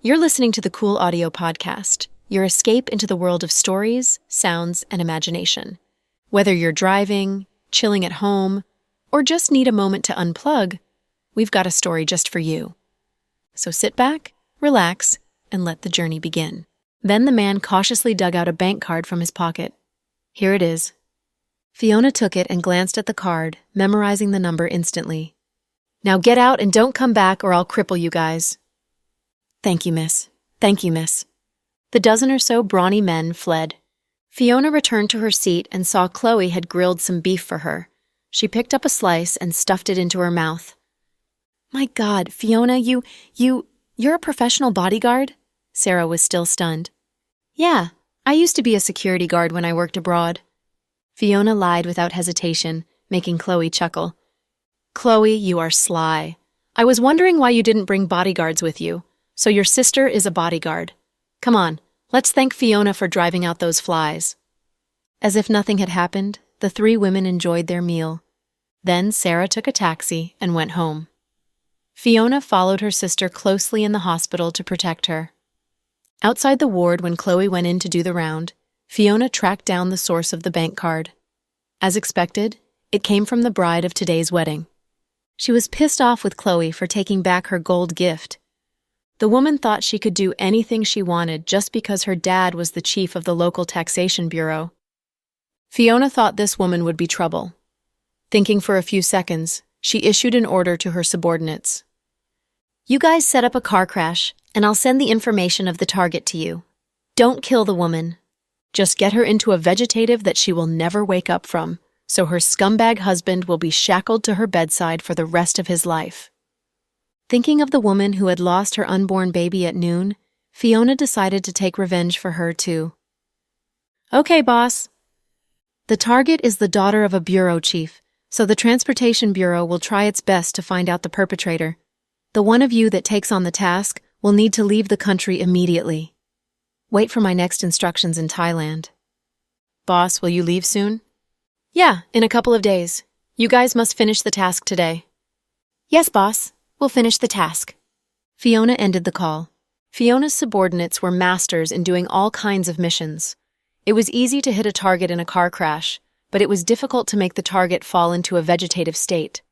You're listening to the Cool Audio Podcast, your escape into the world of stories, sounds, and imagination. Whether you're driving, chilling at home, or just need a moment to unplug, we've got a story just for you. So sit back, relax, and let the journey begin. Then the man cautiously dug out a bank card from his pocket. Here it is. Fiona took it and glanced at the card, memorizing the number instantly. Now get out and don't come back or I'll cripple you guys. Thank you, miss. Thank you, miss. The dozen or so brawny men fled. Fiona returned to her seat and saw Chloe had grilled some beef for her. She picked up a slice and stuffed it into her mouth. My God, Fiona, you're a professional bodyguard? Sarah was still stunned. Yeah, I used to be a security guard when I worked abroad. Fiona lied without hesitation, making Chloe chuckle. Chloe, you are sly. I was wondering why you didn't bring bodyguards with you. So your sister is a bodyguard. Come on, let's thank Fiona for driving out those flies. As if nothing had happened, the three women enjoyed their meal. Then Sarah took a taxi and went home. Fiona followed her sister closely in the hospital to protect her. Outside the ward, when Chloe went in to do the round, Fiona tracked down the source of the bank card. As expected, it came from the bride of today's wedding. She was pissed off with Chloe for taking back her gold gift. The woman thought she could do anything she wanted just because her dad was the chief of the local taxation bureau. Fiona thought this woman would be trouble. Thinking for a few seconds, she issued an order to her subordinates. You guys set up a car crash, and I'll send the information of the target to you. Don't kill the woman. Just get her into a vegetative that she will never wake up from, so her scumbag husband will be shackled to her bedside for the rest of his life. Thinking of the woman who had lost her unborn baby at noon, Fiona decided to take revenge for her too. Okay, boss. The target is the daughter of a bureau chief, so the Transportation Bureau will try its best to find out the perpetrator. The one of you that takes on the task will need to leave the country immediately. Wait for my next instructions in Thailand. Boss, will you leave soon? Yeah, in a couple of days. You guys must finish the task today. Yes, boss. We'll finish the task. Fiona ended the call. Fiona's subordinates were masters in doing all kinds of missions. It was easy to hit a target in a car crash, but it was difficult to make the target fall into a vegetative state.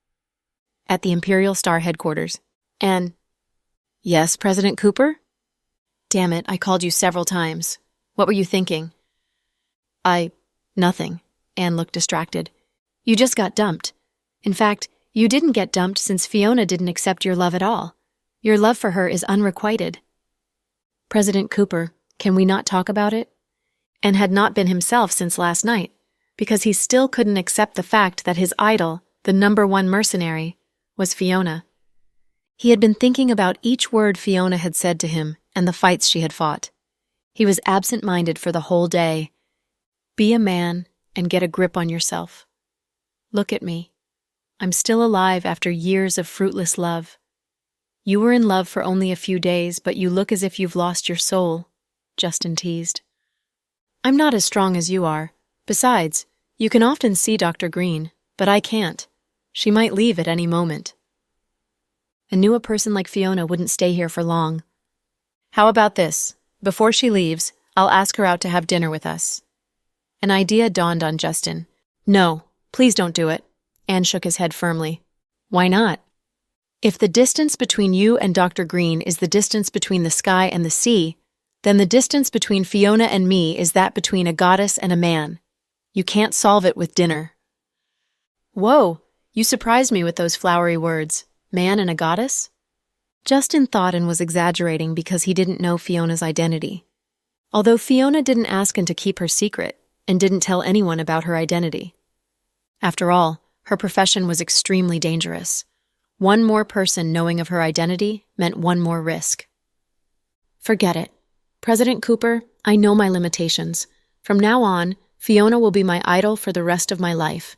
At the Imperial Star headquarters. Anne. Yes, President Cooper? Damn it, I called you several times. What were you thinking? Nothing. Anne looked distracted. You just got dumped. In fact, you didn't get dumped since Fiona didn't accept your love at all. Your love for her is unrequited. President Cooper, can we not talk about it? And had not been himself since last night, because he still couldn't accept the fact that his idol, the #1 mercenary, was Fiona. He had been thinking about each word Fiona had said to him and the fights she had fought. He was absent-minded for the whole day. Be a man and get a grip on yourself. Look at me. I'm still alive after years of fruitless love. You were in love for only a few days, but you look as if you've lost your soul, Justin teased. I'm not as strong as you are. Besides, you can often see Dr. Green, but I can't. She might leave at any moment. I knew a person like Fiona wouldn't stay here for long. How about this? Before she leaves, I'll ask her out to have dinner with us. An idea dawned on Justin. No, please don't do it. Anne shook his head firmly. Why not? If the distance between you and Dr. Green is the distance between the sky and the sea, then the distance between Fiona and me is that between a goddess and a man. You can't solve it with dinner. Whoa, you surprised me with those flowery words. Man and a goddess? Justin thought and was exaggerating because he didn't know Fiona's identity. Although Fiona didn't ask him to keep her secret and didn't tell anyone about her identity. After all, her profession was extremely dangerous. One more person knowing of her identity meant one more risk. Forget it. President Cooper, I know my limitations. From now on, Fiona will be my idol for the rest of my life.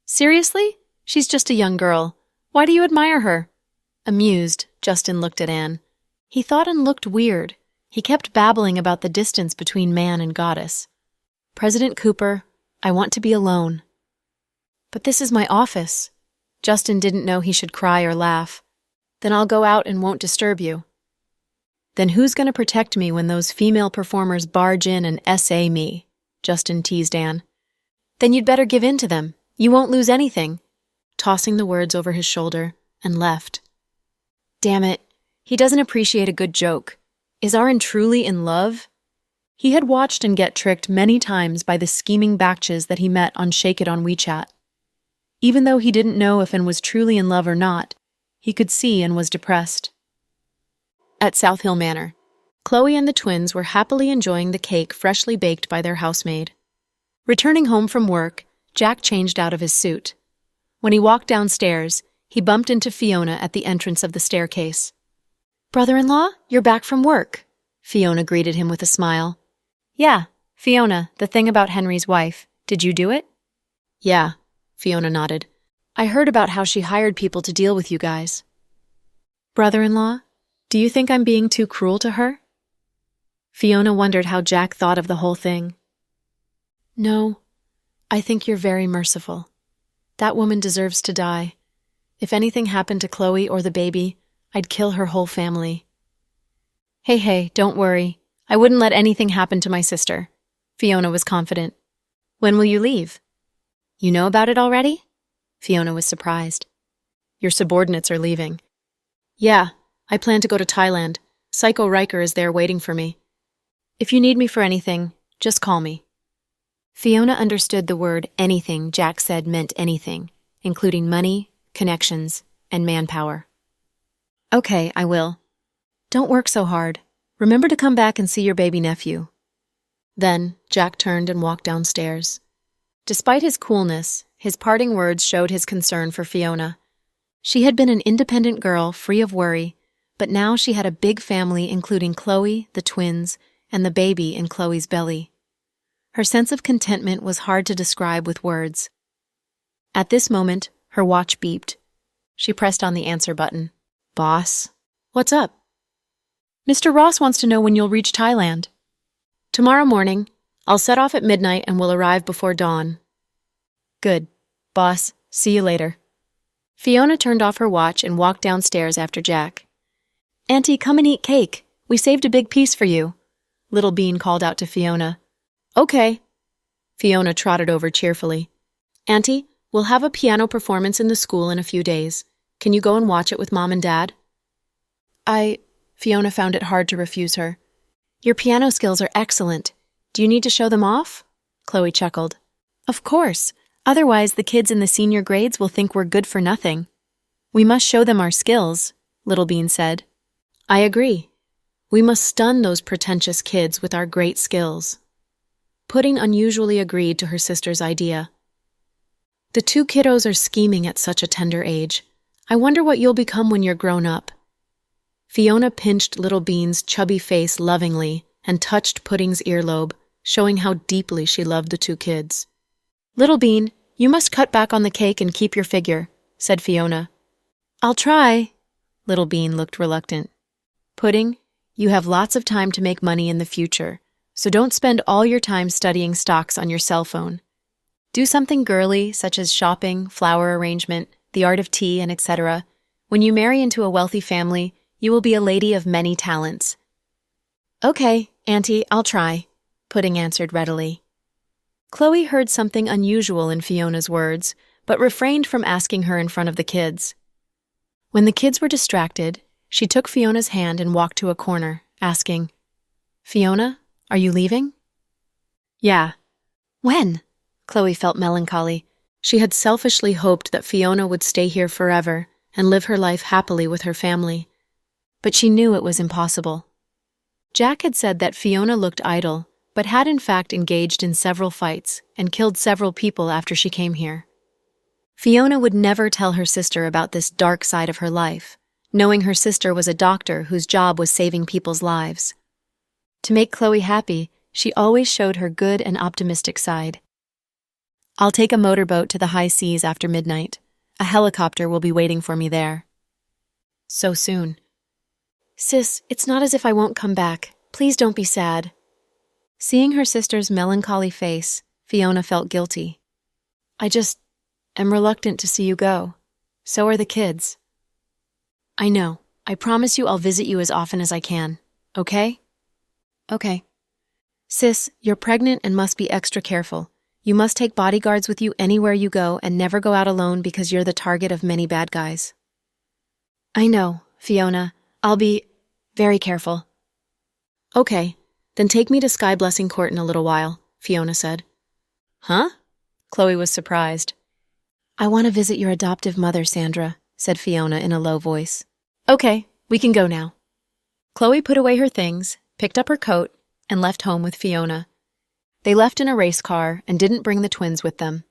Seriously? She's just a young girl. Why do you admire her? Amused, Justin looked at Anne. He thought and looked weird. He kept babbling about the distance between man and goddess. President Cooper, I want to be alone. But this is my office. Justin didn't know he should cry or laugh. Then I'll go out and won't disturb you. Then who's going to protect me when those female performers barge in and essay me? Justin teased Anne. Then you'd better give in to them. You won't lose anything. Tossing the words over his shoulder, and left. Damn it, he doesn't appreciate a good joke. Is Aaron truly in love? He had watched and get tricked many times by the scheming bakches that he met on Shake It on WeChat. Even though he didn't know if Anne was truly in love or not, he could see and was depressed. At South Hill Manor, Chloe and the twins were happily enjoying the cake freshly baked by their housemaid. Returning home from work, Jack changed out of his suit. When he walked downstairs, he bumped into Fiona at the entrance of the staircase. "Brother-in-law, you're back from work," Fiona greeted him with a smile. "Yeah, Fiona, the thing about Henry's wife. Did you do it?" "Yeah," Fiona nodded. "I heard about how she hired people to deal with you guys." "Brother-in-law, do you think I'm being too cruel to her?" Fiona wondered how Jack thought of the whole thing. "No, I think you're very merciful. That woman deserves to die. If anything happened to Chloe or the baby, I'd kill her whole family." Hey, don't worry. I wouldn't let anything happen to my sister. Fiona was confident. "When will you leave?" "You know about it already?" Fiona was surprised. "Your subordinates are leaving." "Yeah, I plan to go to Thailand. Psycho Riker is there waiting for me. If you need me for anything, just call me." Fiona understood the word anything Jack said meant anything, including money, connections, and manpower. "Okay, I will. Don't work so hard. Remember to come back and see your baby nephew." Then Jack turned and walked downstairs. Despite his coolness, his parting words showed his concern for Fiona. She had been an independent girl, free of worry, but now she had a big family including Chloe, the twins, and the baby in Chloe's belly. Her sense of contentment was hard to describe with words. At this moment, her watch beeped. She pressed on the answer button. "Boss, what's up?" "Mr. Ross wants to know when you'll reach Thailand." "Tomorrow morning. I'll set off at midnight and will arrive before dawn." "Good. Boss, see you later." Fiona turned off her watch and walked downstairs after Jack. "Auntie, come and eat cake. We saved a big piece for you," Little Bean called out to Fiona. "Okay." Fiona trotted over cheerfully. "Auntie, we'll have a piano performance in the school in a few days. Can you go and watch it with Mom and Dad?" Fiona found it hard to refuse her. "Your piano skills are excellent. Do you need to show them off?" Chloe chuckled. "Of course. Otherwise, the kids in the senior grades will think we're good for nothing. We must show them our skills," Little Bean said. "I agree. We must stun those pretentious kids with our great skills." Pudding unusually agreed to her sister's idea. "The two kiddos are scheming at such a tender age. I wonder what you'll become when you're grown up." Fiona pinched Little Bean's chubby face lovingly and touched Pudding's earlobe, showing how deeply she loved the two kids. "Little Bean, you must cut back on the cake and keep your figure," said Fiona. "I'll try." Little Bean looked reluctant. "Pudding, you have lots of time to make money in the future, so don't spend all your time studying stocks on your cell phone. Do something girly, such as shopping, flower arrangement, the art of tea, and etc. When you marry into a wealthy family, you will be a lady of many talents." "Okay, Auntie, I'll try," Pudding answered readily. Chloe heard something unusual in Fiona's words, but refrained from asking her in front of the kids. When the kids were distracted, she took Fiona's hand and walked to a corner, asking, "Fiona, are you leaving?" "Yeah." "When?" Chloe felt melancholy. She had selfishly hoped that Fiona would stay here forever and live her life happily with her family. But she knew it was impossible. Jack had said that Fiona looked idle, but had in fact engaged in several fights and killed several people after she came here. Fiona would never tell her sister about this dark side of her life, knowing her sister was a doctor whose job was saving people's lives. To make Chloe happy, she always showed her good and optimistic side. "I'll take a motorboat to the high seas after midnight. A helicopter will be waiting for me there." "So soon." "Sis, it's not as if I won't come back. Please don't be sad." Seeing her sister's melancholy face, Fiona felt guilty. "I just am reluctant to see you go. So are the kids." "I know. I promise you I'll visit you as often as I can. Okay? Okay. Sis, you're pregnant and must be extra careful. You must take bodyguards with you anywhere you go and never go out alone because you're the target of many bad guys. I know, Fiona. I'll be very careful. Okay, then take me to Sky Blessing Court in a little while, Fiona said. Huh? Chloe was surprised. I want to visit your adoptive mother, Sandra, said Fiona in a low voice. Okay, we can go now. Chloe put away her things, picked up her coat, and left home with Fiona. They left in a race car and didn't bring the twins with them.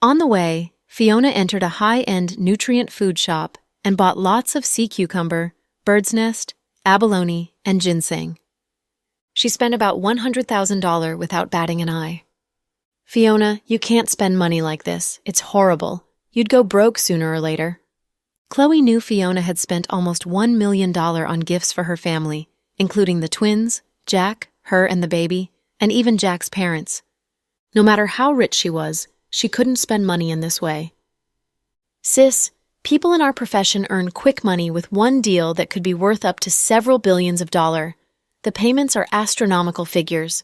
On the way, Fiona entered a high-end nutrient food shop and bought lots of sea cucumber, bird's nest, abalone, and ginseng. She spent about $100,000 without batting an eye. Fiona, you can't spend money like this. It's horrible. You'd go broke sooner or later. Chloe knew Fiona had spent almost $1 million on gifts for her family, including the twins, Jack, her and the baby, and even Jack's parents. No matter how rich she was, she couldn't spend money in this way. Sis, people in our profession earn quick money with one deal that could be worth up to several billions of dollars. The payments are astronomical figures.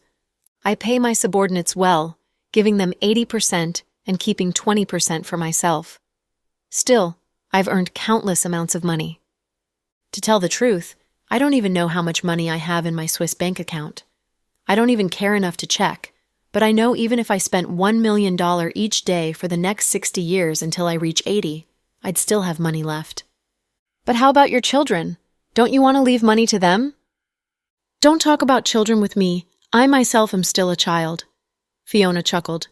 I pay my subordinates well, giving them 80% and keeping 20% for myself. Still, I've earned countless amounts of money. To tell the truth, I don't even know how much money I have in my Swiss bank account. I don't even care enough to check, but I know even if I spent $1 million each day for the next 60 years until I reach 80, I'd still have money left. But how about your children? Don't you want to leave money to them? Don't talk about children with me. I myself am still a child. Fiona chuckled.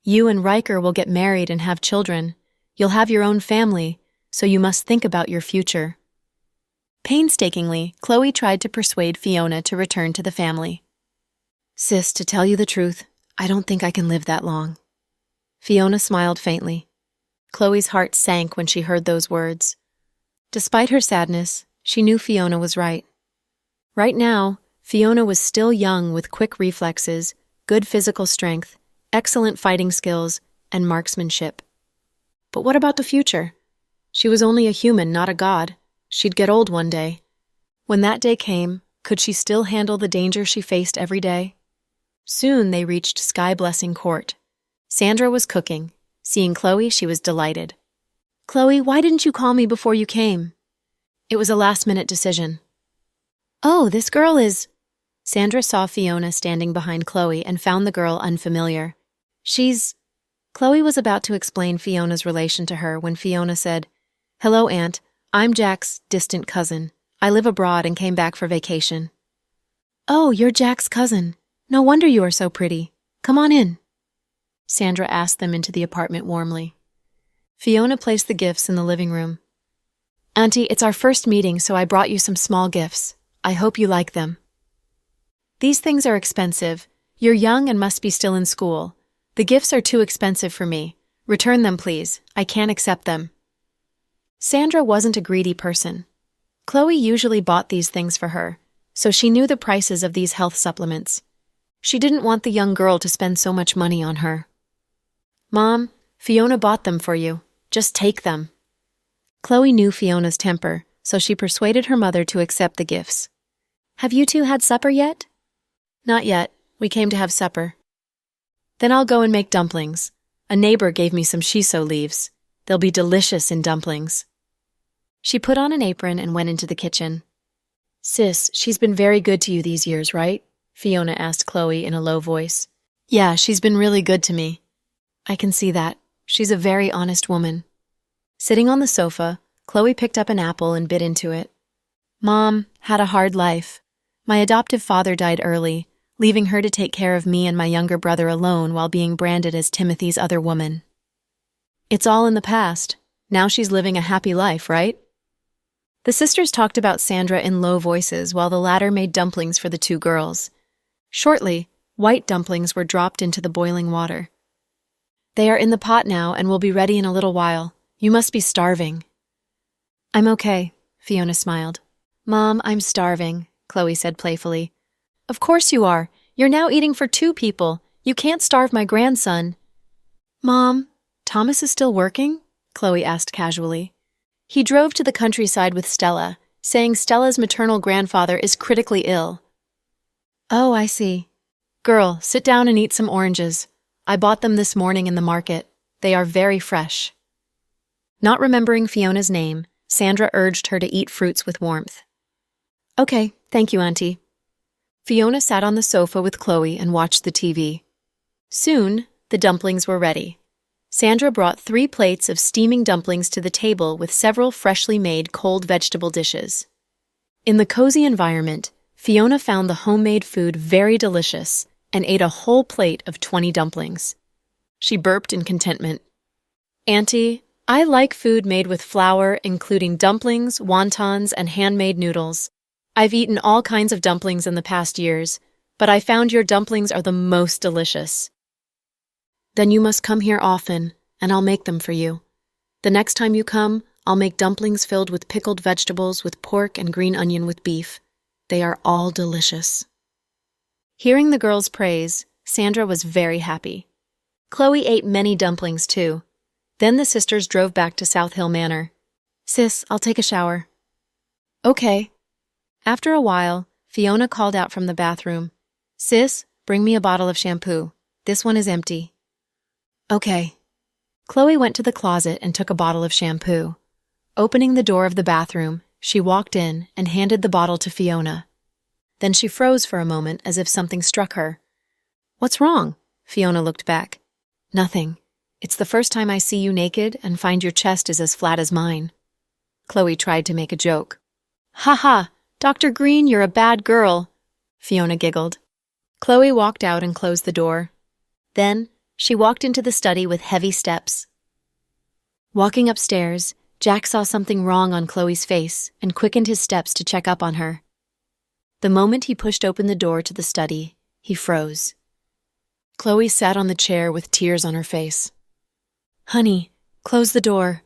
You and Riker will get married and have children. You'll have your own family, so you must think about your future. Painstakingly, Chloe tried to persuade Fiona to return to the family. Sis, to tell you the truth, I don't think I can live that long. Fiona smiled faintly. Chloe's heart sank when she heard those words. Despite her sadness, she knew Fiona was right. Right now, Fiona was still young with quick reflexes, good physical strength, excellent fighting skills, and marksmanship. But what about the future? She was only a human, not a god. She'd get old one day. When that day came, could she still handle the danger she faced every day? Soon they reached Sky Blessing Court. Sandra was cooking. Seeing Chloe, she was delighted. Chloe, why didn't you call me before you came? It was a last-minute decision. Oh, this girl is... Sandra saw Fiona standing behind Chloe and found the girl unfamiliar. She's... Chloe was about to explain Fiona's relation to her when Fiona said, Hello, Aunt. I'm Jack's distant cousin. I live abroad and came back for vacation. Oh, you're Jack's cousin. No wonder you are so pretty. Come on in. Sandra asked them into the apartment warmly. Fiona placed the gifts in the living room. Auntie, it's our first meeting, so I brought you some small gifts. I hope you like them. These things are expensive. You're young and must be still in school. The gifts are too expensive for me. Return them, please. I can't accept them. Sandra wasn't a greedy person. Chloe usually bought these things for her, so she knew the prices of these health supplements. She didn't want the young girl to spend so much money on her. Mom, Fiona bought them for you. Just take them. Chloe knew Fiona's temper, so she persuaded her mother to accept the gifts. Have you two had supper yet? Not yet. We came to have supper. Then I'll go and make dumplings. A neighbor gave me some shiso leaves. They'll be delicious in dumplings. She put on an apron and went into the kitchen. Sis, she's been very good to you these years, right? Fiona asked Chloe in a low voice. Yeah, she's been really good to me. I can see that. She's a very honest woman. Sitting on the sofa, Chloe picked up an apple and bit into it. Mom had a hard life. My adoptive father died early, leaving her to take care of me and my younger brother alone while being branded as Timothy's other woman. It's all in the past. Now she's living a happy life, right? The sisters talked about Sandra in low voices while the latter made dumplings for the two girls. Shortly, white dumplings were dropped into the boiling water. They are in the pot now and will be ready in a little while. You must be starving. I'm okay, Fiona smiled. Mom, I'm starving, Chloe said playfully. Of course you are. You're now eating for 2 people. You can't starve my grandson. Mom, Thomas is still working? Chloe asked casually. He drove to the countryside with Stella. saying Stella's maternal grandfather is critically ill. Oh, I see. Girl, sit down and eat some oranges. I bought them this morning in the market. They are very fresh. Not remembering Fiona's name, Sandra urged her to eat fruits with warmth. Okay, thank you, Auntie. Fiona sat on the sofa with Chloe and watched the TV. Soon, the dumplings were ready. Sandra brought 3 plates of steaming dumplings to the table with several freshly made cold vegetable dishes. In the cozy environment, Fiona found the homemade food very delicious and ate a whole plate of 20 dumplings. She burped in contentment. Auntie, I like food made with flour, including dumplings, wontons, and handmade noodles. I've eaten all kinds of dumplings in the past years, but I found your dumplings are the most delicious. Then you must come here often, and I'll make them for you. The next time you come, I'll make dumplings filled with pickled vegetables with pork and green onion with beef. They are all delicious. Hearing the girls' praise, Sandra was very happy. Chloe ate many dumplings too. Then the sisters drove back to South Hill Manor. Sis, I'll take a shower. Okay. After a while, Fiona called out from the bathroom. Sis, bring me a bottle of shampoo. This one is empty. Okay. Chloe went to the closet and took a bottle of shampoo. Opening the door of the bathroom, she walked in and handed the bottle to Fiona. Then she froze for a moment as if something struck her. What's wrong? Fiona looked back. Nothing. It's the first time I see you naked and find your chest is as flat as mine. Chloe tried to make a joke. Ha ha! Dr. Green, you're a bad girl, Fiona giggled. Chloe walked out and closed the door. Then, she walked into the study with heavy steps. Walking upstairs, Jack saw something wrong on Chloe's face and quickened his steps to check up on her. The moment he pushed open the door to the study, he froze. Chloe sat on the chair with tears on her face. Honey, close the door.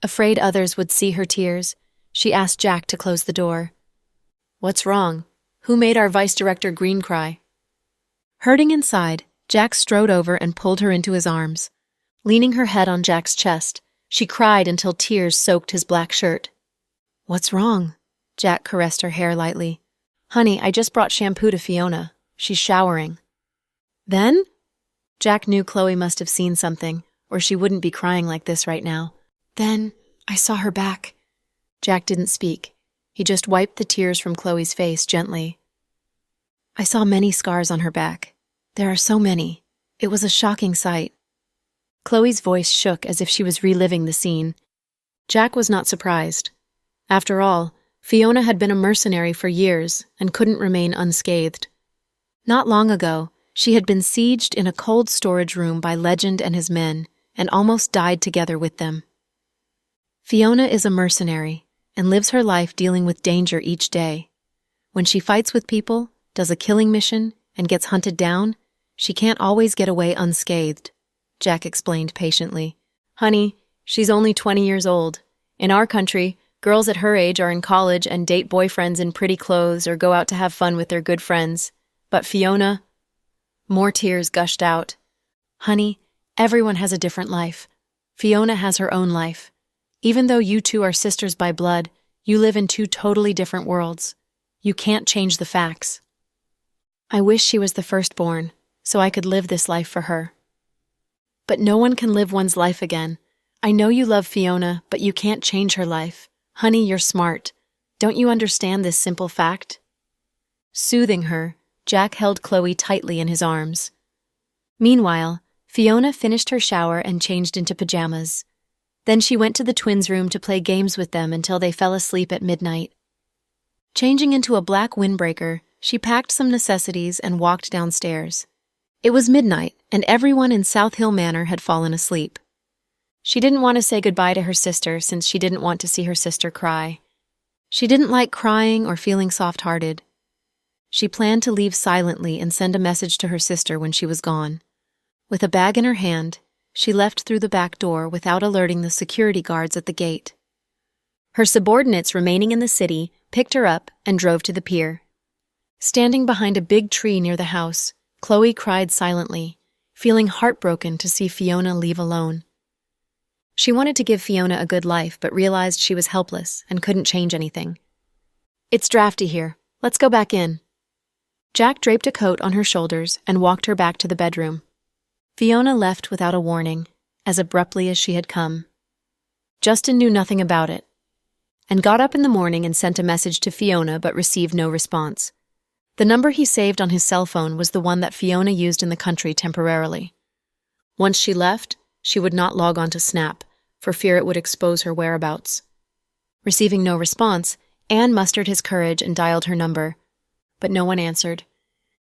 Afraid others would see her tears, she asked Jack to close the door. What's wrong? Who made our Vice Director Green cry? Hurting inside, Jack strode over and pulled her into his arms. Leaning her head on Jack's chest, she cried until tears soaked his black shirt. What's wrong? Jack caressed her hair lightly. Honey, I just brought shampoo to Fiona. She's showering. Then? Jack knew Chloe must have seen something, or she wouldn't be crying like this right now. Then, I saw her back. Jack didn't speak. He just wiped the tears from Chloe's face gently. I saw many scars on her back. There are so many. It was a shocking sight. Chloe's voice shook as if she was reliving the scene. Jack was not surprised. After all, Fiona had been a mercenary for years and couldn't remain unscathed. Not long ago, she had been sieged in a cold storage room by Legend and his men and almost died together with them. Fiona is a mercenary and lives her life dealing with danger each day. When she fights with people, does a killing mission, and gets hunted down, she can't always get away unscathed, Jack explained patiently. Honey, she's only 20 years old. In our country, girls at her age are in college and date boyfriends in pretty clothes or go out to have fun with their good friends. But Fiona... More tears gushed out. Honey, everyone has a different life. Fiona has her own life. Even though you two are sisters by blood, you live in 2 totally different worlds. You can't change the facts. I wish she was the firstborn, so I could live this life for her. But no one can live one's life again. I know you love Fiona, but you can't change her life. Honey, you're smart. Don't you understand this simple fact? Soothing her, Jack held Chloe tightly in his arms. Meanwhile, Fiona finished her shower and changed into pajamas. Then she went to the twins' room to play games with them until they fell asleep at midnight. Changing into a black windbreaker, she packed some necessities and walked downstairs. It was midnight, and everyone in South Hill Manor had fallen asleep. She didn't want to say goodbye to her sister since she didn't want to see her sister cry. She didn't like crying or feeling soft-hearted. She planned to leave silently and send a message to her sister when she was gone. With a bag in her hand, she left through the back door without alerting the security guards at the gate. Her subordinates remaining in the city picked her up and drove to the pier. Standing behind a big tree near the house, Chloe cried silently, feeling heartbroken to see Fiona leave alone. She wanted to give Fiona a good life but realized she was helpless and couldn't change anything. It's drafty here. Let's go back in. Jack draped a coat on her shoulders and walked her back to the bedroom. Fiona left without a warning, as abruptly as she had come. Justin knew nothing about it, and got up in the morning and sent a message to Fiona but received no response. The number he saved on his cell phone was the one that Fiona used in the country temporarily. Once she left, she would not log on to Snap, for fear it would expose her whereabouts. Receiving no response, Anne mustered his courage and dialed her number, but no one answered.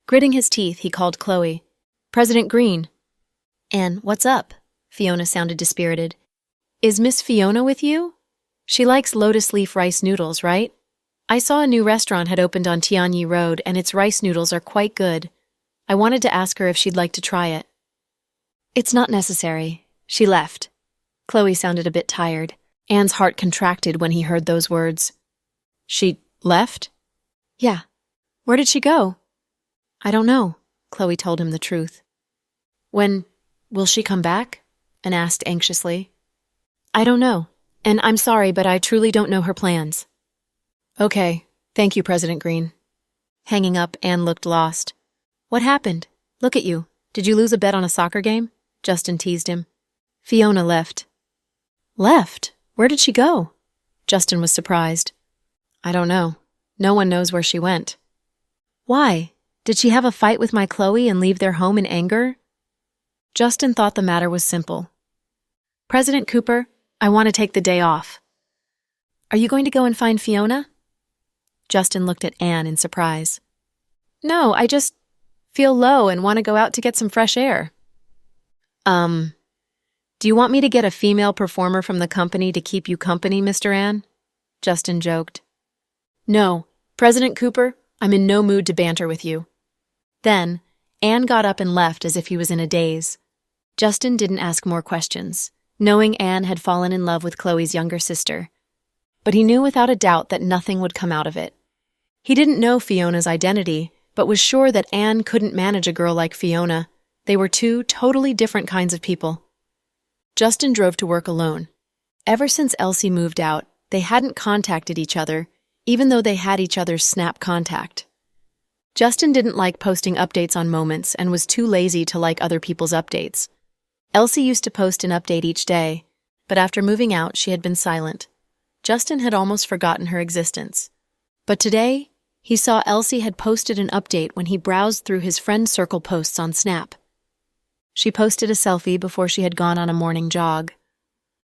Gritting his teeth, he called Chloe. President Green. Anne, what's up? Fiona sounded dispirited. Is Miss Fiona with you? She likes lotus leaf rice noodles, right? I saw a new restaurant had opened on Tianyi Road, and its rice noodles are quite good. I wanted to ask her if she'd like to try it. It's not necessary. She left. Chloe sounded a bit tired. Anne's heart contracted when he heard those words. She left? Yeah. Where did she go? I don't know. Chloe told him the truth. When will she come back? Anne asked anxiously. I don't know, and I'm sorry, but I truly don't know her plans. Okay, thank you, President Green. Hanging up, Anne looked lost. What happened? Look at you. Did you lose a bet on a soccer game? Justin teased him. Fiona left. Left? Where did she go? Justin was surprised. I don't know. No one knows where she went. Why? Did she have a fight with my Chloe and leave their home in anger? Justin thought the matter was simple. President Cooper, I want to take the day off. Are you going to go and find Fiona? Justin looked at Anne in surprise. No, I just feel low and want to go out to get some fresh air. Do you want me to get a female performer from the company to keep you company, Mr. Anne? Justin joked. No, President Cooper, I'm in no mood to banter with you. Then, Anne got up and left as if he was in a daze. Justin didn't ask more questions, knowing Anne had fallen in love with Chloe's younger sister. But he knew without a doubt that nothing would come out of it. He didn't know Fiona's identity, but was sure that Anne couldn't manage a girl like Fiona. They were two totally different kinds of people. Justin drove to work alone. Ever since Elsie moved out, they hadn't contacted each other, even though they had each other's Snap contact. Justin didn't like posting updates on Moments and was too lazy to like other people's updates. Elsie used to post an update each day, but after moving out, she had been silent. Justin had almost forgotten her existence. But today, he saw Elsie had posted an update when he browsed through his friend circle posts on Snap. She posted a selfie before she had gone on a morning jog.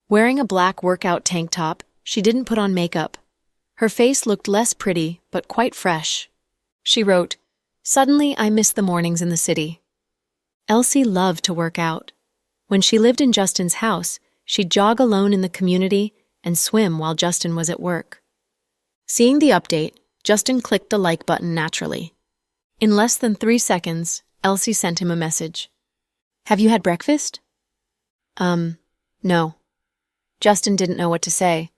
Wearing a black workout tank top, she didn't put on makeup. Her face looked less pretty, but quite fresh. She wrote, Suddenly I miss the mornings in the city. Elsie loved to work out. When she lived in Justin's house, she'd jog alone in the community and swim while Justin was at work. Seeing the update, Justin clicked the like button naturally. In less than 3 seconds, Elsie sent him a message. Have you had breakfast? No. Justin didn't know what to say.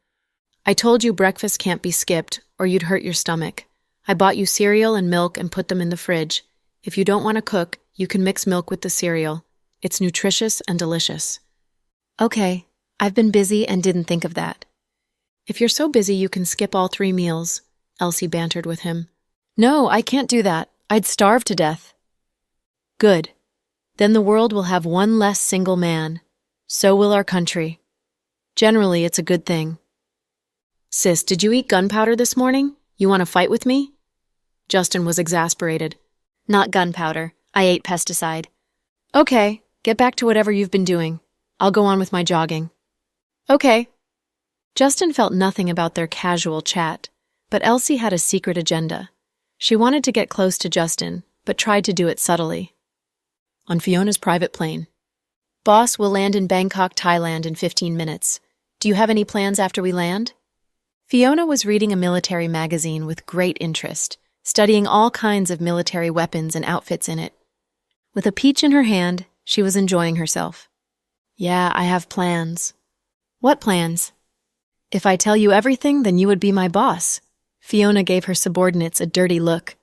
I told you breakfast can't be skipped, or you'd hurt your stomach. I bought you cereal and milk and put them in the fridge. If you don't want to cook, you can mix milk with the cereal. It's nutritious and delicious. Okay, I've been busy and didn't think of that. If you're so busy you can skip all 3 meals, Elsie bantered with him. No, I can't do that. I'd starve to death. Good. Then the world will have one less single man. So will our country. Generally, it's a good thing. Sis, did you eat gunpowder this morning? You want to fight with me? Justin was exasperated. Not gunpowder. I ate pesticide. Okay, get back to whatever you've been doing. I'll go on with my jogging. Okay. Justin felt nothing about their casual chat, but Elsie had a secret agenda. She wanted to get close to Justin, but tried to do it subtly. On Fiona's private plane. Boss, we'll land in Bangkok, Thailand in 15 minutes. Do you have any plans after we land? Fiona was reading a military magazine with great interest, studying all kinds of military weapons and outfits in it. With a peach in her hand, she was enjoying herself. Yeah, I have plans. What plans? If I tell you everything, then you would be my boss. Fiona gave her subordinates a dirty look.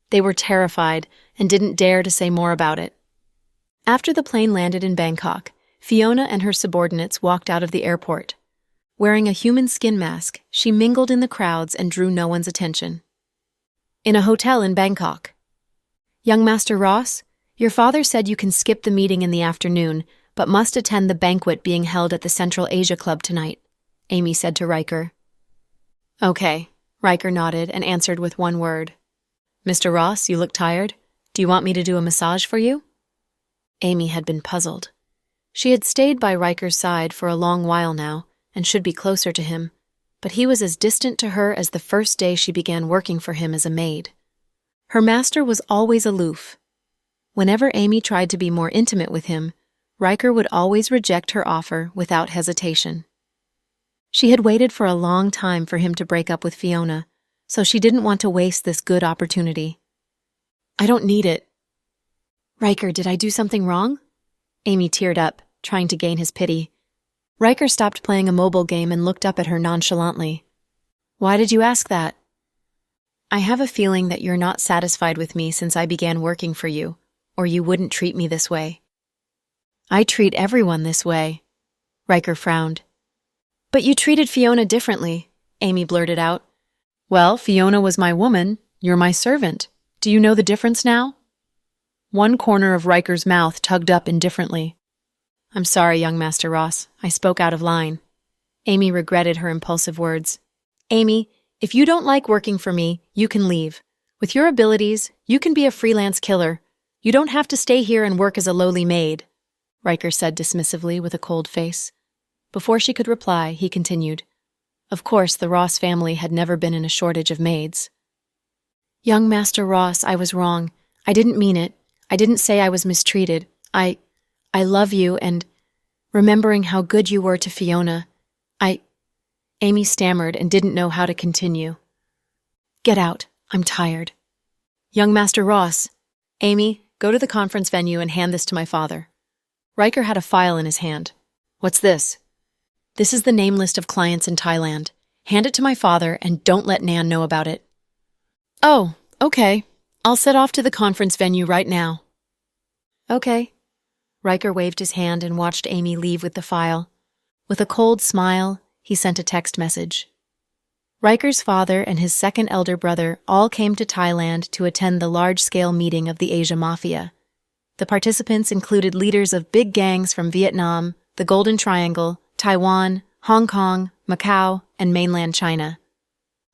They were terrified and didn't dare to say more about it. After the plane landed in Bangkok, Fiona and her subordinates walked out of the airport. Wearing a human skin mask, she mingled in the crowds and drew no one's attention. In a hotel in Bangkok. Young Master Ross, your father said you can skip the meeting in the afternoon, but must attend the banquet being held at the Central Asia Club tonight, Amy said to Riker. Okay, Riker nodded and answered with one word. Mr. Ross, you look tired. Do you want me to do a massage for you? Amy had been puzzled. She had stayed by Riker's side for a long while now, and should be closer to him, but he was as distant to her as the first day she began working for him as a maid. Her master was always aloof. Whenever Amy tried to be more intimate with him, Riker would always reject her offer without hesitation. She had waited for a long time for him to break up with Fiona, so she didn't want to waste this good opportunity. I don't need it. Riker, did I do something wrong? Amy teared up, trying to gain his pity. Riker stopped playing a mobile game and looked up at her nonchalantly. Why did you ask that? I have a feeling that you're not satisfied with me since I began working for you, or you wouldn't treat me this way. I treat everyone this way. Riker frowned. But you treated Fiona differently, Amy blurted out. Well, Fiona was my woman, you're my servant. Do you know the difference now? One corner of Riker's mouth tugged up indifferently. I'm sorry, young Master Ross. I spoke out of line. Amy regretted her impulsive words. Amy, if you don't like working for me, you can leave. With your abilities, you can be a freelance killer. You don't have to stay here and work as a lowly maid, Riker said dismissively with a cold face. Before she could reply, he continued. Of course, the Ross family had never been in a shortage of maids. Young Master Ross, I was wrong. I didn't mean it. I didn't say I was mistreated. I love you, and remembering how good you were to Fiona, Amy stammered and didn't know how to continue. Get out. I'm tired. Young Master Ross, Amy, go to the conference venue and hand this to my father. Riker had a file in his hand. What's this? This is the name list of clients in Thailand. Hand it to my father and don't let Nan know about it. Oh, okay. I'll set off to the conference venue right now. Okay. Riker waved his hand and watched Amy leave with the file. With a cold smile, he sent a text message. Riker's father and his second elder brother all came to Thailand to attend the large-scale meeting of the Asia Mafia. The participants included leaders of big gangs from Vietnam, the Golden Triangle, Taiwan, Hong Kong, Macau, and mainland China.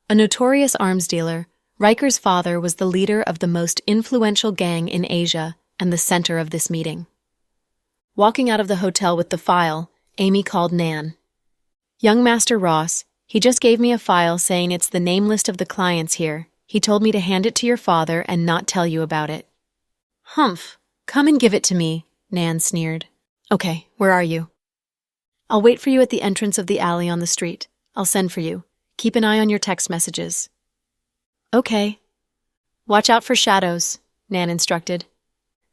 A notorious arms dealer, Riker's father was the leader of the most influential gang in Asia and the center of this meeting. Walking out of the hotel with the file, Amy called Nan. Young Master Ross, he just gave me a file saying it's the name list of the clients here. He told me to hand it to your father and not tell you about it. Humph, come and give it to me, Nan sneered. Okay, where are you? I'll wait for you at the entrance of the alley on the street. I'll send for you. Keep an eye on your text messages. Okay. Watch out for shadows, Nan instructed.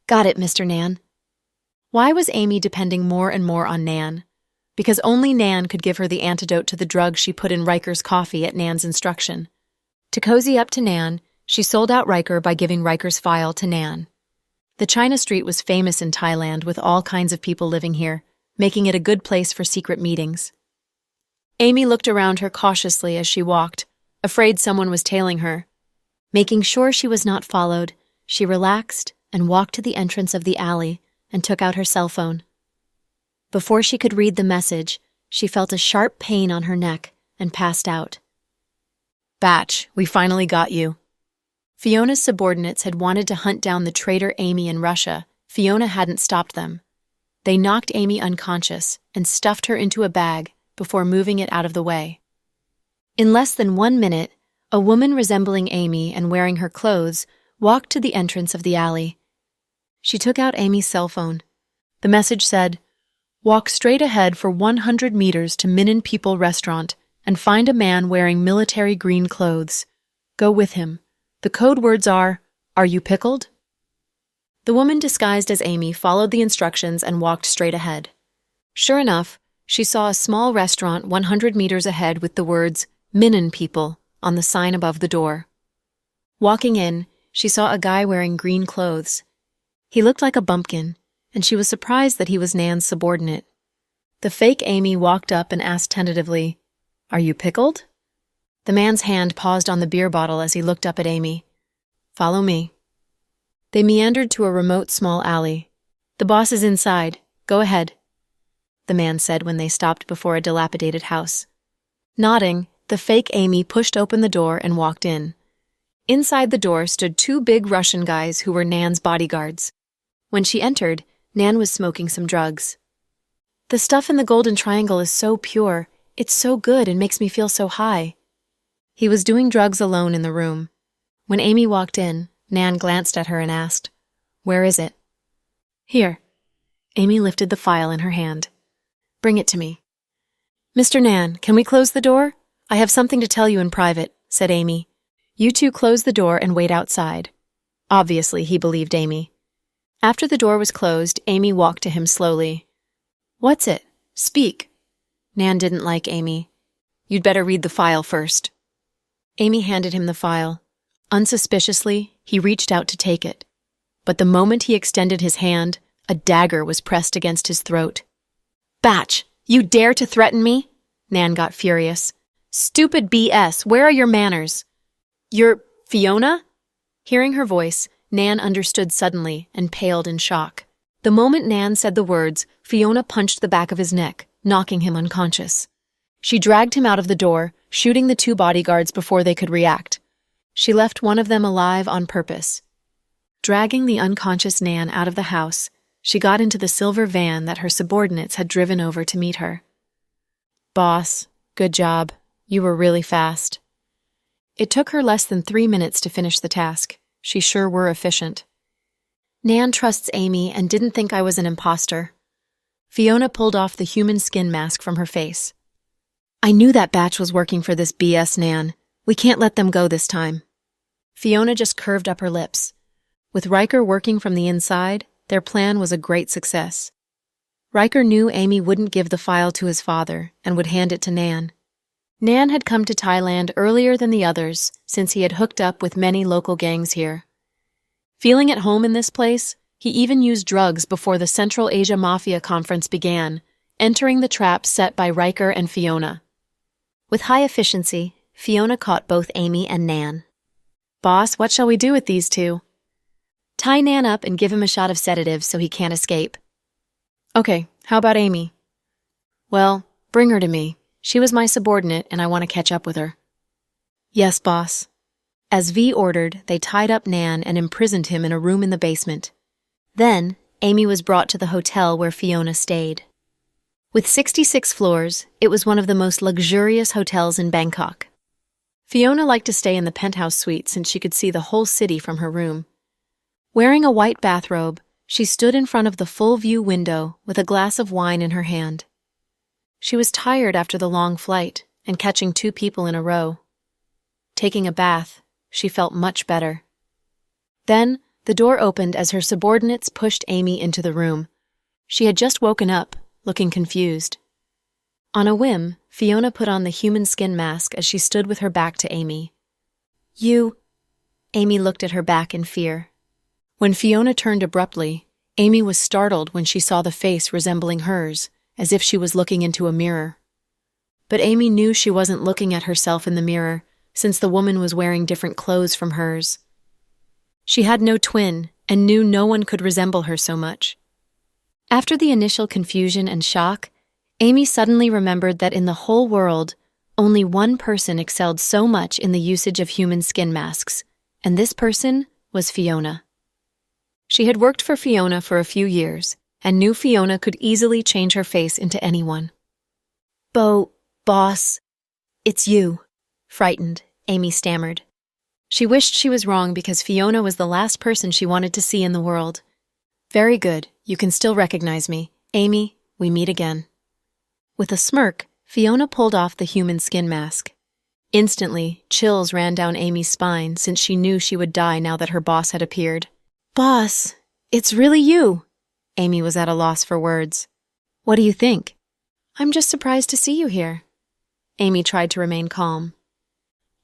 Got it, Mr. Nan. Why was Amy depending more and more on Nan? Because only Nan could give her the antidote to the drug she put in Riker's coffee at Nan's instruction. To cozy up to Nan, she sold out Riker by giving Riker's file to Nan. The China Street was famous in Thailand with all kinds of people living here, making it a good place for secret meetings. Amy looked around her cautiously as she walked, afraid someone was tailing her. Making sure she was not followed, she relaxed and walked to the entrance of the alley and took out her cell phone. Before she could read the message, she felt a sharp pain on her neck and passed out. Batch, we finally got you. Fiona's subordinates had wanted to hunt down the traitor Amy in Russia. Fiona hadn't stopped them. They knocked Amy unconscious and stuffed her into a bag before moving it out of the way. In less than 1 minute, a woman resembling Amy and wearing her clothes walked to the entrance of the alley. She took out Amy's cell phone. The message said, Walk straight ahead for 100 meters to Min People restaurant and find a man wearing military green clothes. Go with him. The code words are you pickled? The woman disguised as Amy followed the instructions and walked straight ahead. Sure enough, she saw a small restaurant 100 meters ahead with the words Min People on the sign above the door. Walking in, she saw a guy wearing green clothes. He looked like a bumpkin, and she was surprised that he was Nan's subordinate. The fake Amy walked up and asked tentatively, "Are you pickled?" The man's hand paused on the beer bottle as he looked up at Amy. "Follow me." They meandered to a remote small alley. "The boss is inside. Go ahead," the man said when they stopped before a dilapidated house. Nodding, the fake Amy pushed open the door and walked in. Inside the door stood two big Russian guys who were Nan's bodyguards. When she entered, Nan was smoking some drugs. "The stuff in the Golden Triangle is so pure. It's so good and makes me feel so high." He was doing drugs alone in the room. When Amy walked in, Nan glanced at her and asked, "Where is it?" "Here." Amy lifted the file in her hand. "Bring it to me." "Mr. Nan, can we close the door? I have something to tell you in private," said Amy. "You two close the door and wait outside." Obviously, he believed Amy. After the door was closed, Amy walked to him slowly. "What's it? Speak." Nan didn't like Amy. "You'd better read the file first." Amy handed him the file. Unsuspiciously, he reached out to take it. But the moment he extended his hand, a dagger was pressed against his throat. "Batch, you dare to threaten me?" Nan got furious. "Stupid BS, where are your manners?" "You're Fiona?" Hearing her voice, Nan understood suddenly and paled in shock. The moment Nan said the words, Fiona punched the back of his neck, knocking him unconscious. She dragged him out of the door, shooting the two bodyguards before they could react. She left one of them alive on purpose. Dragging the unconscious Nan out of the house, she got into the silver van that her subordinates had driven over to meet her. "Boss, good job. You were really fast." It took her less than 3 minutes to finish the task. She sure were efficient. "Nan trusts Amy and didn't think I was an imposter." Fiona pulled off the human skin mask from her face. "I knew that batch was working for this BS, Nan. We can't let them go this time." Fiona just curved up her lips. With Riker working from the inside, their plan was a great success. Riker knew Amy wouldn't give the file to his father and would hand it to Nan. Nan had come to Thailand earlier than the others since he had hooked up with many local gangs here. Feeling at home in this place, he even used drugs before the Central Asia Mafia Conference began, entering the trap set by Riker and Fiona. With high efficiency, Fiona caught both Amy and Nan. "Boss, what shall we do with these two?" "Tie Nan up and give him a shot of sedative so he can't escape." "Okay, how about Amy?" "Well, bring her to me. She was my subordinate and I want to catch up with her." "Yes, boss." As V ordered, they tied up Nan and imprisoned him in a room in the basement. Then, Amy was brought to the hotel where Fiona stayed. With 66 floors, it was one of the most luxurious hotels in Bangkok. Fiona liked to stay in the penthouse suite since she could see the whole city from her room. Wearing a white bathrobe, she stood in front of the full-view window with a glass of wine in her hand. She was tired after the long flight and catching 2 people in a row. Taking a bath, she felt much better. Then, the door opened as her subordinates pushed Amy into the room. She had just woken up, looking confused. On a whim, Fiona put on the human skin mask as she stood with her back to Amy. "You..." Amy looked at her back in fear. When Fiona turned abruptly, Amy was startled when she saw the face resembling hers, as if she was looking into a mirror. But Amy knew she wasn't looking at herself in the mirror, since the woman was wearing different clothes from hers. She had no twin, and knew no one could resemble her so much. After the initial confusion and shock, Amy suddenly remembered that in the whole world, only one person excelled so much in the usage of human skin masks, and this person was Fiona. She had worked for Fiona for a few years, and knew Fiona could easily change her face into anyone. Boss, it's you." Frightened, Amy stammered. She wished she was wrong because Fiona was the last person she wanted to see in the world. "Very good, you can still recognize me. Amy, we meet again." With a smirk, Fiona pulled off the human skin mask. Instantly, chills ran down Amy's spine since she knew she would die now that her boss had appeared. "Boss, it's really you." Amy was at a loss for words. "What do you think?" "I'm just surprised to see you here." Amy tried to remain calm.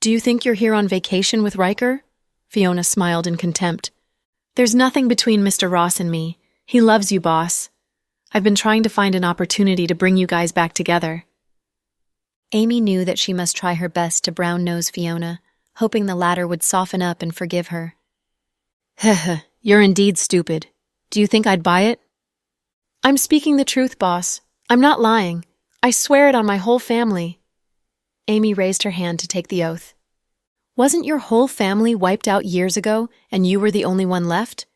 "Do you think you're here on vacation with Riker?" Fiona smiled in contempt. "There's nothing between Mr. Ross and me. He loves you, boss. I've been trying to find an opportunity to bring you guys back together." Amy knew that she must try her best to brown-nose Fiona, hoping the latter would soften up and forgive her. "Heh, you're indeed stupid. Do you think I'd buy it?" "I'm speaking the truth, boss. I'm not lying. I swear it on my whole family." Amy raised her hand to take the oath. "Wasn't your whole family wiped out years ago and you were the only one left?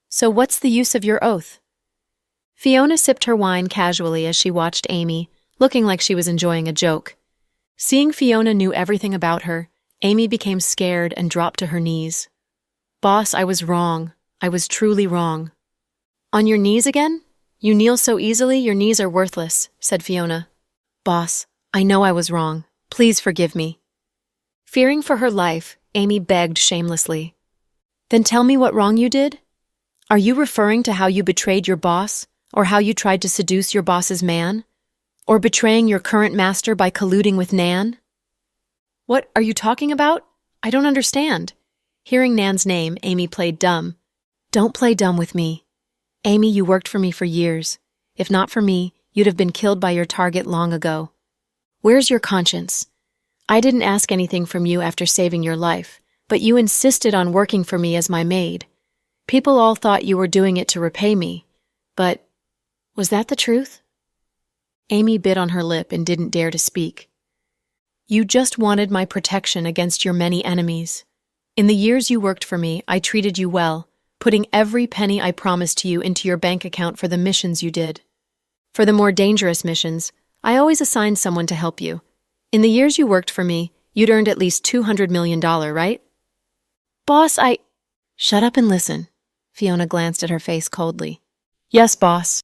So what's the use of your oath?" Fiona sipped her wine casually as she watched Amy, looking like she was enjoying a joke. Seeing Fiona knew everything about her, Amy became scared and dropped to her knees. "Boss, I was wrong. I was truly wrong." "On your knees again? You kneel so easily, your knees are worthless," said Fiona. "Boss, I know I was wrong. Please forgive me." Fearing for her life, Amy begged shamelessly. "Then tell me what wrong you did? Are you referring to how you betrayed your boss, or how you tried to seduce your boss's man? Or betraying your current master by colluding with Nan?" "What are you talking about? I don't understand." Hearing Nan's name, Amy played dumb. "Don't play dumb with me. Amy, you worked for me for years. If not for me, you'd have been killed by your target long ago. Where's your conscience? I didn't ask anything from you after saving your life, but you insisted on working for me as my maid. People all thought you were doing it to repay me. But was that the truth?" Amy bit on her lip and didn't dare to speak. "You just wanted my protection against your many enemies. In the years you worked for me, I treated you well, putting every penny I promised to you into your bank account for the missions you did. For the more dangerous missions, I always assigned someone to help you. In the years you worked for me, you'd earned at least $200 million, right?" "Boss, I—" "Shut up and listen." Fiona glanced at her face coldly. "Yes, boss."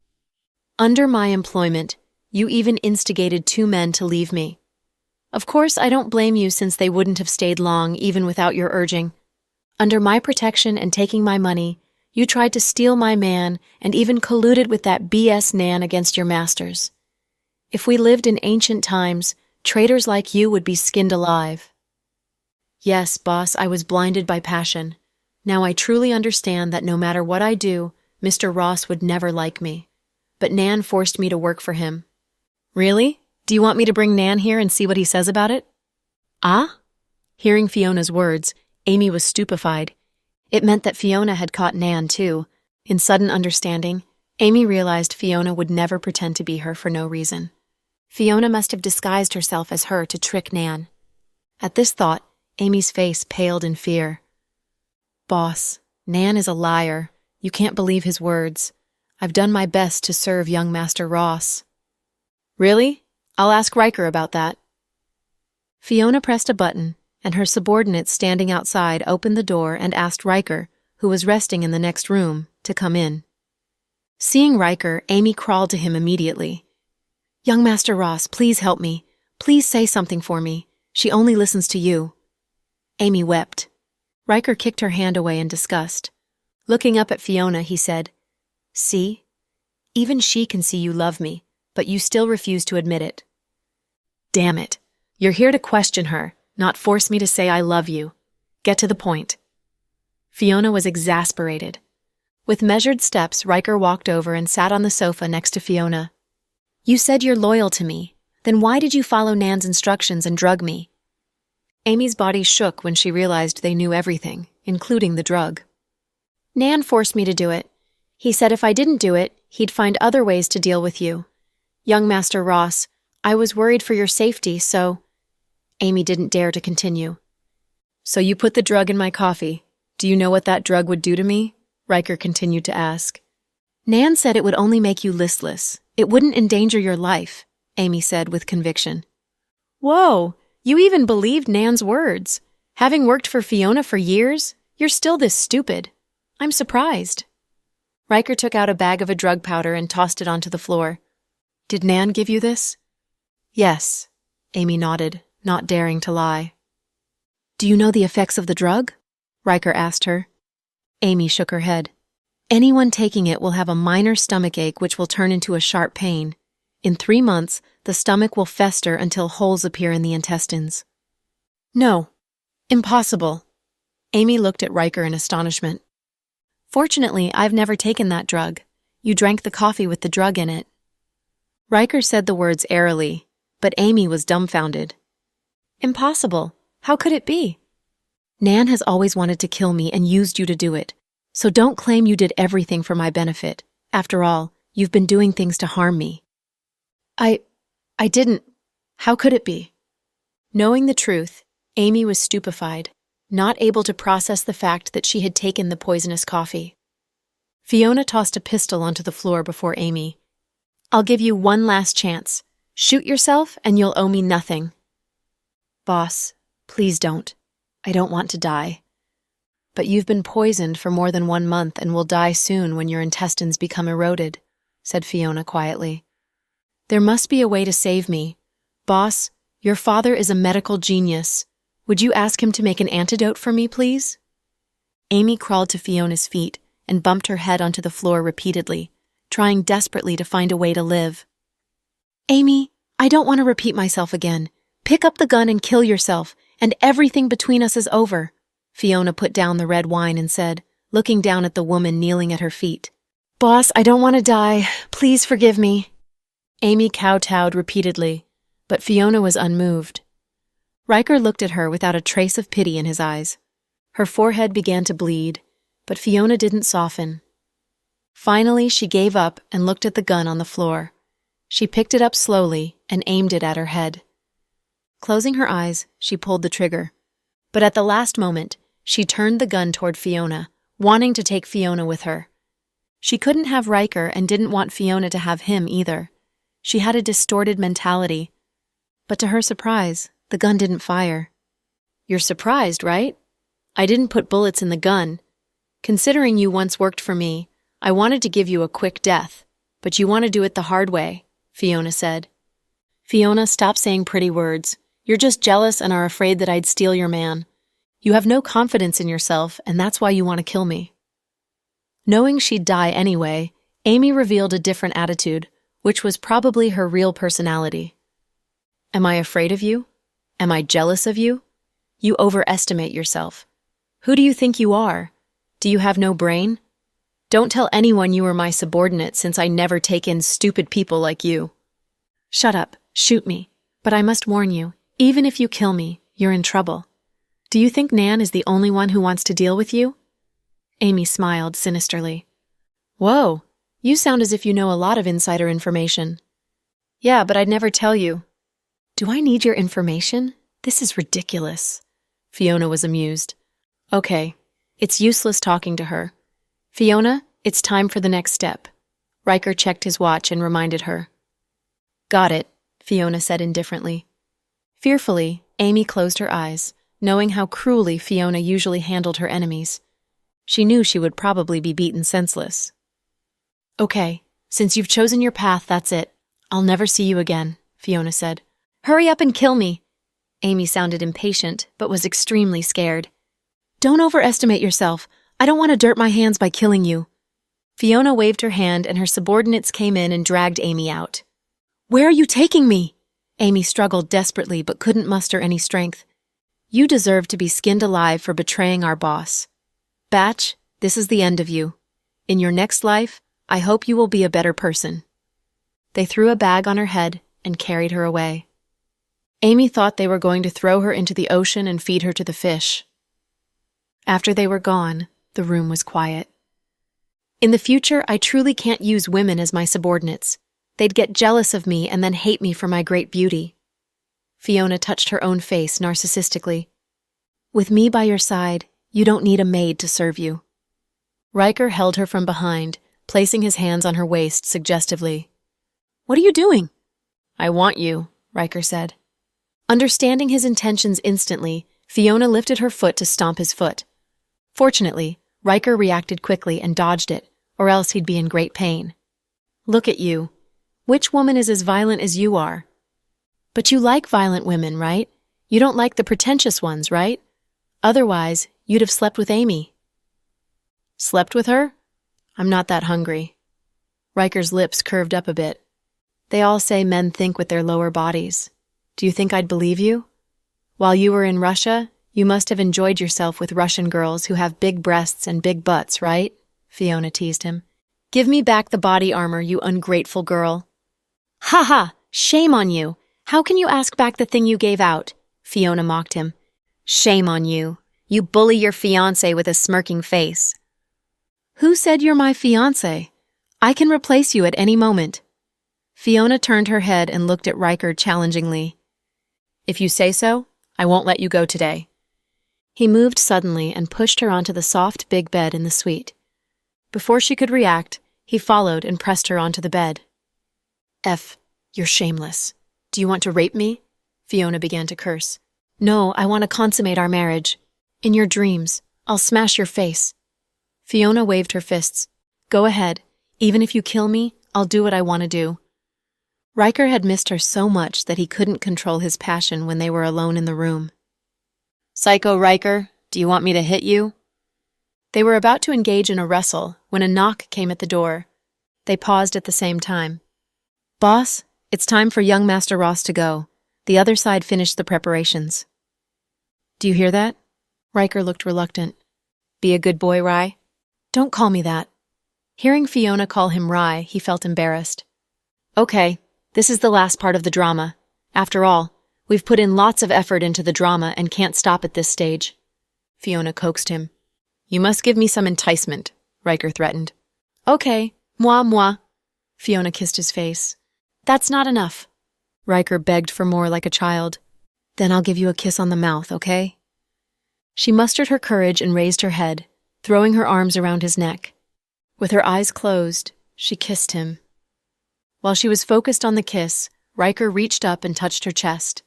"Under my employment, you even instigated 2 men to leave me. Of course, I don't blame you since they wouldn't have stayed long even without your urging. Under my protection and taking my money, you tried to steal my man and even colluded with that BS Nan against your masters. If we lived in ancient times, traitors like you would be skinned alive." "Yes, boss, I was blinded by passion. Now I truly understand that no matter what I do, Mr. Ross would never like me. But Nan forced me to work for him." "Really? Do you want me to bring Nan here and see what he says about it?" "Ah?" Hearing Fiona's words, Amy was stupefied. It meant that Fiona had caught Nan, too. In sudden understanding, Amy realized Fiona would never pretend to be her for no reason. Fiona must have disguised herself as her to trick Nan. At this thought, Amy's face paled in fear. "Boss, Nan is a liar. You can't believe his words. I've done my best to serve young Master Ross." "Really? I'll ask Riker about that." Fiona pressed a button, and her subordinate standing outside opened the door and asked Riker, who was resting in the next room, to come in. Seeing Riker, Amy crawled to him immediately. "Young Master Ross, please help me. Please say something for me. She only listens to you." Amy wept. Riker kicked her hand away in disgust. Looking up at Fiona, he said, "See? Even she can see you love me, but you still refuse to admit it. Damn it. You're here to question her, not force me to say I love you. Get to the point." Fiona was exasperated. With measured steps, Riker walked over and sat on the sofa next to Fiona. "You said you're loyal to me. Then why did you follow Nan's instructions and drug me?" Amy's body shook when she realized they knew everything, including the drug. "Nan forced me to do it. He said if I didn't do it, he'd find other ways to deal with you. Young Master Ross, I was worried for your safety, so—" Amy didn't dare to continue. "So you put the drug in my coffee. Do you know what that drug would do to me?" Riker continued to ask. "Nan said it would only make you listless. It wouldn't endanger your life," Amy said with conviction. "Whoa, you even believed Nan's words. Having worked for Fiona for years, you're still this stupid. I'm surprised." Riker took out a bag of a drug powder and tossed it onto the floor. "Did Nan give you this?" "Yes," Amy nodded, not daring to lie. "Do you know the effects of the drug?" Riker asked her. Amy shook her head. "Anyone taking it will have a minor stomachache which will turn into a sharp pain. In 3 months, the stomach will fester until holes appear in the intestines." "No. Impossible." Amy looked at Riker in astonishment. "Fortunately, I've never taken that drug. You drank the coffee with the drug in it. Riker said the words airily, but Amy was dumbfounded. Impossible. How could it be? Nan has always wanted to kill me and used you to do it. So don't claim you did everything for my benefit. After all, you've been doing things to harm me. I didn't. How could it be? Knowing the truth, Amy was stupefied, not able to process the fact that she had taken the poisonous coffee. Fiona tossed a pistol onto the floor before Amy. I'll give you one last chance. Shoot yourself and you'll owe me nothing. Boss, please don't. I don't want to die. But you've been poisoned for more than 1 month and will die soon when your intestines become eroded, said Fiona quietly. There must be a way to save me. Boss, your father is a medical genius. Would you ask him to make an antidote for me, please? Amy crawled to Fiona's feet and bumped her head onto the floor repeatedly, trying desperately to find a way to live. Amy, I don't want to repeat myself again. Pick up the gun and kill yourself, and everything between us is over. Fiona put down the red wine and said, looking down at the woman kneeling at her feet. Boss, I don't want to die. Please forgive me. Amy kowtowed repeatedly, but Fiona was unmoved. Riker looked at her without a trace of pity in his eyes. Her forehead began to bleed, but Fiona didn't soften. Finally, she gave up and looked at the gun on the floor. She picked it up slowly and aimed it at her head. Closing her eyes, she pulled the trigger. But at the last moment, she turned the gun toward Fiona, wanting to take Fiona with her. She couldn't have Riker and didn't want Fiona to have him either. She had a distorted mentality. But to her surprise, the gun didn't fire. You're surprised, right? I didn't put bullets in the gun. Considering you once worked for me, I wanted to give you a quick death, but you want to do it the hard way, Fiona said. Fiona, stop saying pretty words. You're just jealous and are afraid that I'd steal your man. You have no confidence in yourself, and that's why you want to kill me. Knowing she'd die anyway, Amy revealed a different attitude, which was probably her real personality. Am I afraid of you? Am I jealous of you? You overestimate yourself. Who do you think you are? Do you have no brain? Don't tell anyone you were my subordinate since I never take in stupid people like you. Shut up, shoot me. But I must warn you, even if you kill me, you're in trouble. Do you think Nan is the only one who wants to deal with you? Amy smiled sinisterly. Whoa, you sound as if you know a lot of insider information. Yeah, but I'd never tell you. Do I need your information? This is ridiculous. Fiona was amused. Okay, it's useless talking to her. Fiona, it's time for the next step. Riker checked his watch and reminded her. Got it, Fiona said indifferently. Fearfully, Amy closed her eyes, knowing how cruelly Fiona usually handled her enemies. She knew she would probably be beaten senseless. Okay, since you've chosen your path, that's it. I'll never see you again, Fiona said. Hurry up and kill me. Amy sounded impatient, but was extremely scared. Don't overestimate yourself. I don't want to dirt my hands by killing you. Fiona waved her hand and her subordinates came in and dragged Amy out. Where are you taking me? Amy struggled desperately but couldn't muster any strength. You deserve to be skinned alive for betraying our boss. Batch, this is the end of you. In your next life, I hope you will be a better person. They threw a bag on her head and carried her away. Amy thought they were going to throw her into the ocean and feed her to the fish. After they were gone, the room was quiet. In the future, I truly can't use women as my subordinates. They'd get jealous of me and then hate me for my great beauty. Fiona touched her own face narcissistically. With me by your side, you don't need a maid to serve you. Riker held her from behind, placing his hands on her waist suggestively. What are you doing? I want you, Riker said. Understanding his intentions instantly, Fiona lifted her foot to stomp his foot. Fortunately, Riker reacted quickly and dodged it, or else he'd be in great pain. Look at you. Which woman is as violent as you are? But you like violent women, right? You don't like the pretentious ones, right? Otherwise, you'd have slept with Amy. Slept with her? I'm not that hungry. Riker's lips curved up a bit. They all say men think with their lower bodies. Do you think I'd believe you? While you were in Russia, you must have enjoyed yourself with Russian girls who have big breasts and big butts, right? Fiona teased him. Give me back the body armor, you ungrateful girl. Ha ha! Shame on you! How can you ask back the thing you gave out? Fiona mocked him. Shame on you. You bully your fiancé with a smirking face. Who said you're my fiancé? I can replace you at any moment. Fiona turned her head and looked at Riker challengingly. If you say so, I won't let you go today. He moved suddenly and pushed her onto the soft big bed in the suite. Before she could react, he followed and pressed her onto the bed. You're shameless. Do you want to rape me? Fiona began to curse. No, I want to consummate our marriage. In your dreams, I'll smash your face. Fiona waved her fists. Go ahead. Even if you kill me, I'll do what I want to do. Riker had missed her so much that he couldn't control his passion when they were alone in the room. Psycho Riker, do you want me to hit you? They were about to engage in a wrestle when a knock came at the door. They paused at the same time. Boss, it's time for young Master Ross to go. The other side finished the preparations. Do you hear that? Riker looked reluctant. Be a good boy, Rye. Don't call me that. Hearing Fiona call him Rye, he felt embarrassed. Okay, this is the last part of the drama. After all, we've put in lots of effort into the drama and can't stop at this stage. Fiona coaxed him. You must give me some enticement, Riker threatened. Okay, moi. Fiona kissed his face. That's not enough. Riker begged for more like a child. Then I'll give you a kiss on the mouth, okay? She mustered her courage and raised her head, throwing her arms around his neck. With her eyes closed, she kissed him. While she was focused on the kiss, Riker reached up and touched her chest.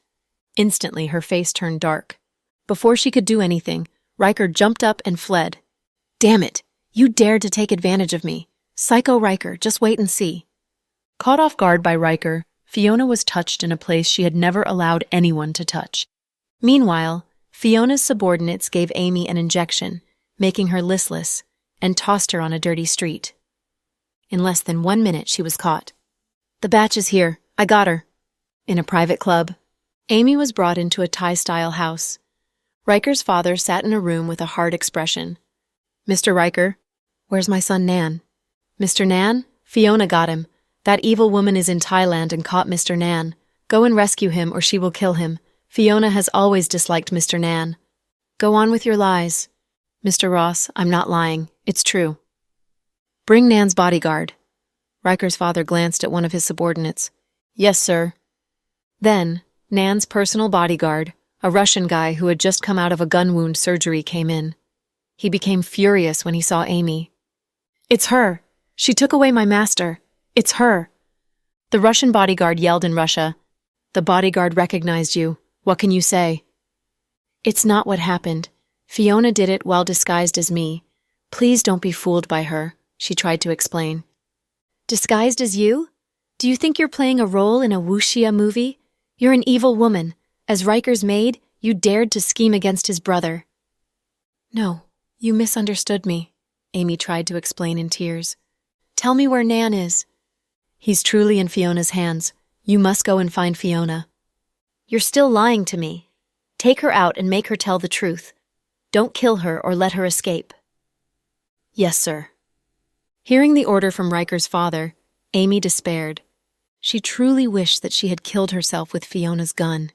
Instantly, her face turned dark. Before she could do anything, Riker jumped up and fled. Damn it! You dared to take advantage of me. Psycho Riker, just wait and see. Caught off guard by Riker, Fiona was touched in a place she had never allowed anyone to touch. Meanwhile, Fiona's subordinates gave Amy an injection, making her listless, and tossed her on a dirty street. In less than 1 minute, she was caught. The batch is here. I got her. In a private club. Amy was brought into a Thai-style house. Riker's father sat in a room with a hard expression. Mr. Riker, where's my son Nan? Mr. Nan? Fiona got him. That evil woman is in Thailand and caught Mr. Nan. Go and rescue him or she will kill him. Fiona has always disliked Mr. Nan. Go on with your lies. Mr. Ross, I'm not lying. It's true. Bring Nan's bodyguard. Riker's father glanced at one of his subordinates. Yes, sir. Then, Nan's personal bodyguard, a Russian guy who had just come out of a gun wound surgery, came in. He became furious when he saw Amy. It's her. She took away my master. It's her. The Russian bodyguard yelled in Russia. The bodyguard recognized you. What can you say? It's not what happened. Fiona did it while disguised as me. Please don't be fooled by her, she tried to explain. Disguised as you? Do you think you're playing a role in a wuxia movie? You're an evil woman. As Riker's maid, you dared to scheme against his brother. No, you misunderstood me, Amy tried to explain in tears. Tell me where Nan is. He's truly in Fiona's hands. You must go and find Fiona. You're still lying to me. Take her out and make her tell the truth. Don't kill her or let her escape. Yes, sir. Hearing the order from Riker's father, Amy despaired. She truly wished that she had killed herself with Fiona's gun.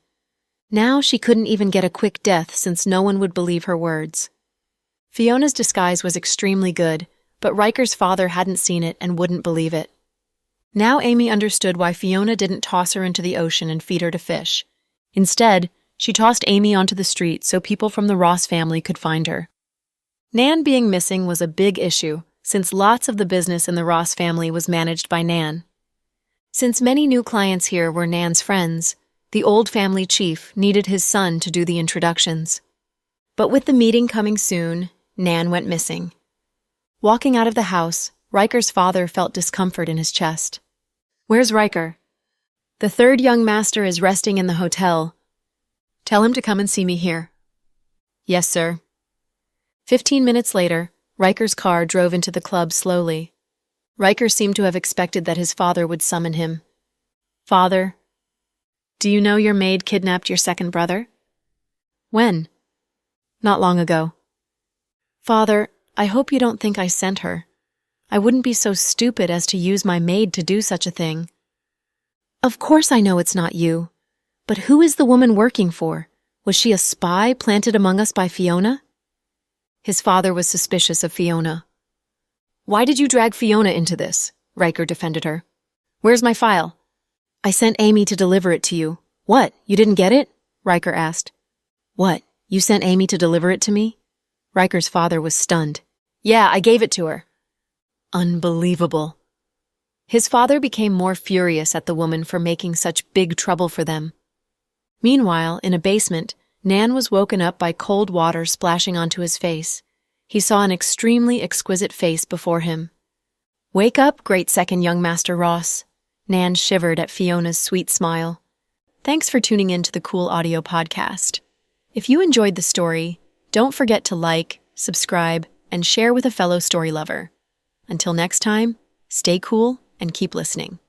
Now she couldn't even get a quick death since no one would believe her words. Fiona's disguise was extremely good, but Riker's father hadn't seen it and wouldn't believe it. Now Amy understood why Fiona didn't toss her into the ocean and feed her to fish. Instead, she tossed Amy onto the street so people from the Ross family could find her. Nan being missing was a big issue, since lots of the business in the Ross family was managed by Nan. Since many new clients here were Nan's friends, the old family chief needed his son to do the introductions. But with the meeting coming soon, Nan went missing. Walking out of the house, Riker's father felt discomfort in his chest. Where's Riker? The third young master is resting in the hotel. Tell him to come and see me here. Yes, sir. 15 minutes later, Riker's car drove into the club slowly. Riker seemed to have expected that his father would summon him. Father, do you know your maid kidnapped your second brother? When? Not long ago. Father, I hope you don't think I sent her. I wouldn't be so stupid as to use my maid to do such a thing. Of course I know it's not you. But who is the woman working for? Was she a spy planted among us by Fiona? His father was suspicious of Fiona. Why did you drag Fiona into this? Riker defended her. Where's my file? I sent Amy to deliver it to you. What, you didn't get it? Riker asked. What, you sent Amy to deliver it to me? Riker's father was stunned. Yeah, I gave it to her. Unbelievable. His father became more furious at the woman for making such big trouble for them. Meanwhile, in a basement, Nan was woken up by cold water splashing onto his face. He saw an extremely exquisite face before him. Wake up, great second young Master Ross. Nan shivered at Fiona's sweet smile. Thanks for tuning in to the Cool Audio Podcast. If you enjoyed the story, don't forget to like, subscribe, and share with a fellow story lover. Until next time, stay cool and keep listening.